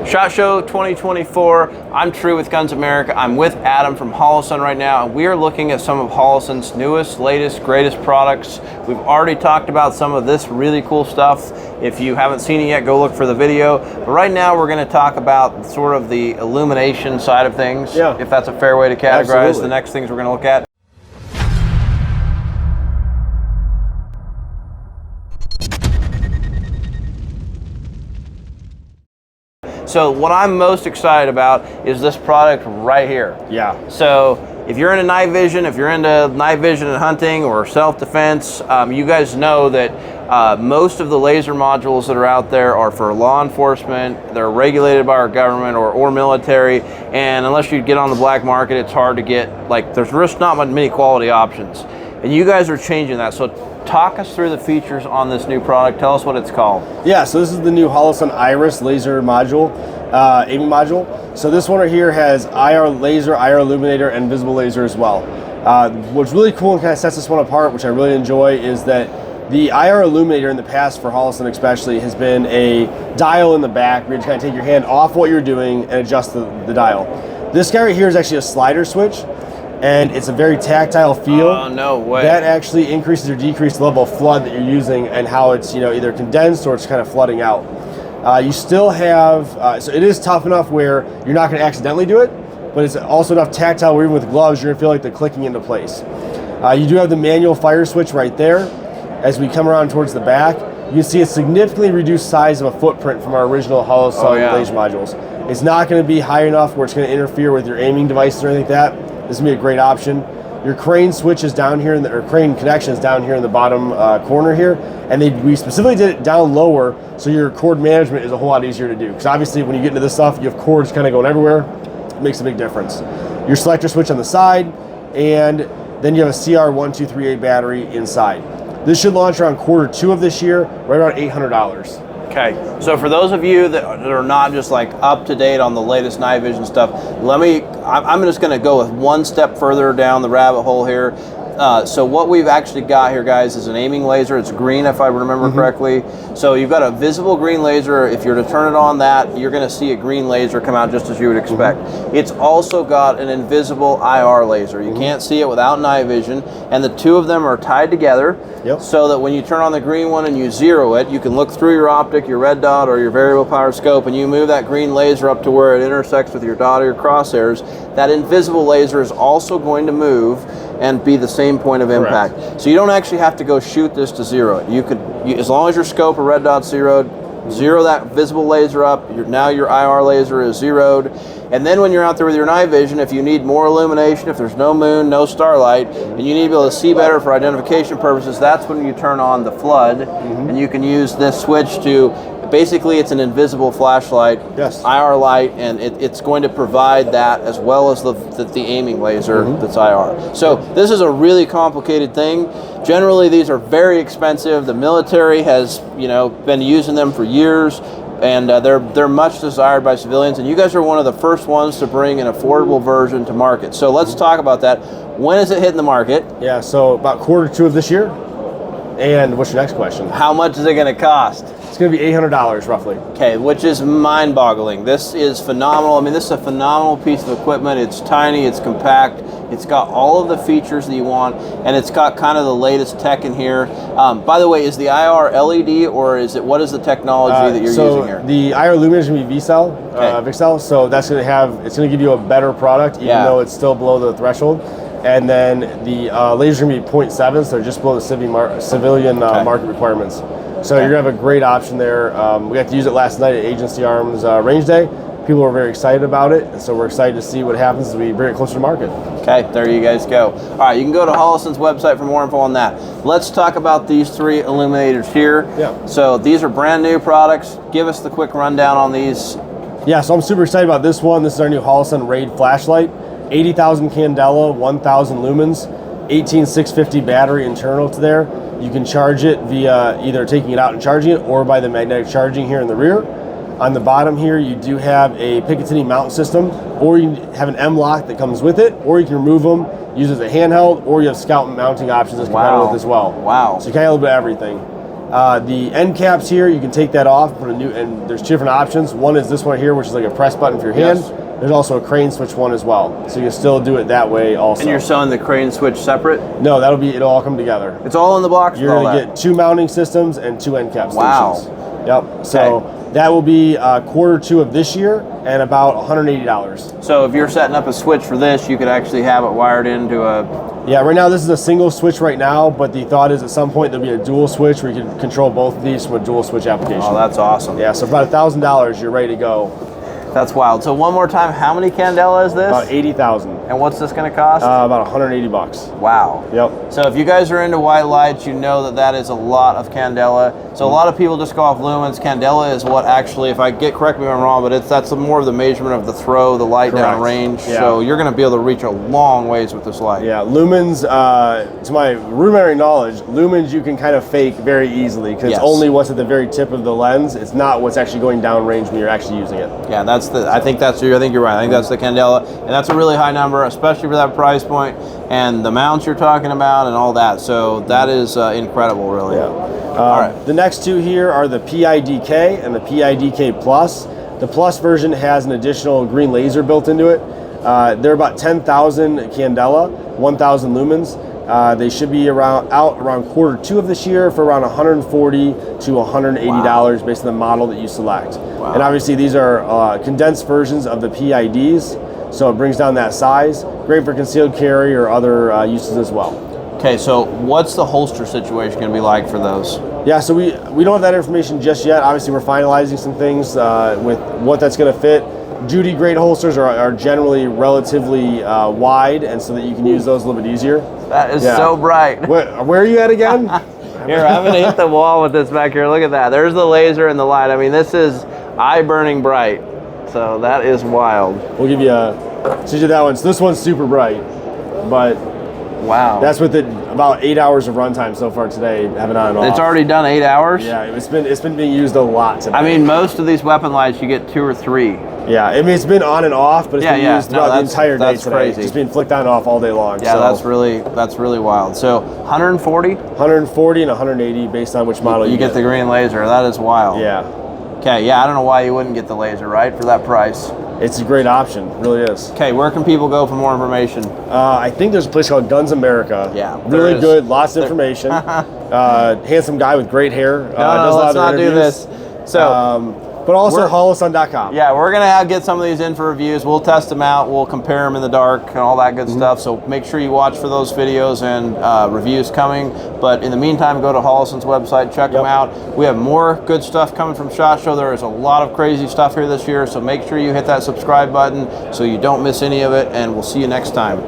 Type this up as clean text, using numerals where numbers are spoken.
SHOT Show 2024. I'm True with Guns America. I'm with Adam from Holosun right now, and we are looking at some of Holosun's newest, latest, greatest products. We've already talked about some of this really cool stuff. If you haven't seen it yet, go look for the video. But right now, we're going to talk about sort of the illumination side of things, if that's a fair way to categorize the next things we're going to look at. So what I'm most excited about is this product right here. Yeah. So if you're into night vision, if you're into night vision and hunting or self-defense, you guys know that most of the laser modules that are out there are for law enforcement. They're regulated by our government or military, and unless you get on the black market, it's hard to get, like, there's just not many quality options. And you guys are changing that. So talk us through the features on this new product. Tell us what it's called. Yeah, so this is the new Holosun Iris Laser module, aiming module. So this one right here has IR laser, IR illuminator, and visible laser as well. What's really cool and kind of sets this one apart, which I really enjoy, is that the IR illuminator in the past for Holosun especially has been a dial in the back where you kind of take your hand off what you're doing and adjust the dial. This guy right here is actually a slider switch, and it's a very tactile feel. Oh, no way. That actually increases or decreases the level of flood that you're using and how it's, you know, either condensed or it's kind of flooding out. You still have, so it is tough enough where you're not going to accidentally do it, but it's also enough tactile where even with gloves, you're going to feel like they're clicking into place. You do have the manual fire switch right there. As we come around towards the back, you can see a significantly reduced size of a footprint from our original Holosun laser modules. It's not going to be high enough where it's going to interfere with your aiming devices or anything like that. This is going to be a great option. Your crane switch is down here, or crane connection is down here in the bottom corner here, and we specifically did it down lower so your cord management is a whole lot easier to do. Because obviously when you get into this stuff, you have cords kind of going everywhere. It makes a big difference. Your selector switch on the side, and then you have a CR1238 battery inside. This should launch around Q2 of this year, right around $800. Okay, so for those of you that are not just like up to date on the latest night vision stuff, I'm just going to go with one step further down the rabbit hole here. So what we've actually got here, guys, is an aiming laser. It's green, if I remember correctly. So you've got a visible green laser. If you're to turn it on that, you're going to see a green laser come out just as you would expect. It's also got an invisible IR laser. You can't see it without night vision, and the two of them are tied together so that when you turn on the green one and you zero it, you can look through your optic, your red dot, or your variable power scope, and you move that green laser up to where it intersects with your dot or your crosshairs. That invisible laser is also going to move and be the same point of impact. So you don't actually have to go shoot this to zero it. You could, as long as your scope or red dot zeroed, zero that visible laser up. Now your IR laser is zeroed. And then when you're out there with your night vision, if you need more illumination, if there's no moon, no starlight, and you need to be able to see better for identification purposes, that's when you turn on the flood, and you can use this switch to, basically it's an invisible flashlight, IR light, and it's going to provide that as well as the aiming laser that's IR. So this is a really complicated thing. Generally, these are very expensive. The military has, you know, been using them for years, and they're much desired by civilians, and you guys are one of the first ones to bring an affordable version to market. So let's talk about that. When is it hitting the market? Yeah, so about Q2 of this year. And what's your next question? How much is it going to cost? It's going to be $800 roughly. Okay, which is mind-boggling. This is phenomenal. I mean, this is a phenomenal piece of equipment. It's tiny, it's compact, it's got all of the features that you want, and it's got kind of the latest tech in here. By the way, is the IR LED, or is it, what is the technology that you're using here? The IR illuminator is going to be VCell, so that's going to have, it's going to give you a better product, even though it's still below the threshold. And then the laser is going to be 0.7, so just below the civilian market requirements. So you're going to have a great option there. We got to use it last night at Agency Arms Range Day. People were very excited about it, and so we're excited to see what happens as we bring it closer to market. Okay, there you guys go. All right, you can go to Holosun's website for more info on that. Let's talk about these three illuminators here. Yeah. So these are brand new products. Give us the quick rundown on these. Yeah, so I'm super excited about this one. This is our new Holosun Raid flashlight. 80,000 candela, 1,000 lumens, 18650 battery internal to there. You can charge it via either taking it out and charging it or by the magnetic charging here in the rear. On the bottom here, you do have a Picatinny mount system, or you have an M-lock that comes with it, or you can remove them, use it as a handheld, or you have Scout mounting options that's compatible with as well. Wow. So you can have a little bit of everything. The end caps here, you can take that off, put a new, and there's two different options. One is this one here, which is like a press button for your hand. Yes. There's also a crane switch one as well, so you can still do it that way also. And you're selling the crane switch separate? No, it'll all come together. It's all in the box. You're going to get 2 mounting systems and 2 end cap Wow. stations. Yep. So that will be Q2 of this year and about $180. So if you're setting up a switch for this, you could actually have it wired into a... Yeah, right now this is a single switch right now, but the thought is at some point there'll be a dual switch where you can control both of these from a dual switch application. Oh, that's awesome. Yeah, so for about $1,000, you're ready to go. That's wild. So one more time, how many candela is this? About 80,000. And what's this going to cost? About 180 bucks. Wow. Yep. So if you guys are into white lights, you know that that is a lot of candela. So a lot of people just go off lumens. Candela is what actually, if I correct me if I'm wrong, but that's more of the measurement of the throw, the light down range. Yeah. So you're going to be able to reach a long ways with this light. Yeah, lumens, to my rudimentary knowledge, lumens you can kind of fake very easily because it's only what's at the very tip of the lens. It's not what's actually going down range when you're actually using it. Yeah, I think you're right. I think that's the candela, and that's a really high number, especially for that price point and the mounts you're talking about and all that. So that is incredible, really. Yeah. All right. The next two here are the PIDK and the PIDK Plus. The Plus version has an additional green laser built into it. They're about 10,000 candela, 1,000 lumens. They should be around Q2 of this year for around $140 to $180 based on the model that you select. Wow. And obviously these are condensed versions of the PIDs, so it brings down that size. Great for concealed carry or other uses as well. Okay, so what's the holster situation going to be like for those? Yeah, so we don't have that information just yet. Obviously, we're finalizing some things with what that's going to fit. Duty grade holsters are generally relatively wide, and so that you can use those a little bit easier. That is so bright. Where are you at again? Here, I'm going to hit the wall with this back here. Look at that. There's the laser and the light. I mean, this is eye-burning bright. So that is wild. We'll give you that one. So this one's super bright, but wow, that's with about 8 hours of runtime so far today, having on and off. It's already done 8 hours? Yeah, it's been being used a lot today. I mean, most of these weapon lights you get 2 or 3. Yeah, I mean it's been on and off, but it's been used throughout the entire day today. Crazy. Just being flicked on and off all day long. Yeah, so that's really wild. So 140? 140 and 180 based on which model you get. You get the green laser. That is wild. Yeah. Okay, yeah, I don't know why you wouldn't get the laser, right, for that price. It's a great option, it really is. Okay, where can people go for more information? I think there's a place called GunsAmerica. Yeah, really good, lots of information. Handsome guy with great hair. Does a lot let's of not do interviews. this. So, but also holosun.com. Yeah, we're gonna get some of these in for reviews. We'll test them out. We'll compare them in the dark and all that good stuff. So make sure you watch for those videos and reviews coming. But in the meantime, go to Holosun's website, check them out. We have more good stuff coming from SHOT Show. There is a lot of crazy stuff here this year. So make sure you hit that subscribe button so you don't miss any of it. And we'll see you next time.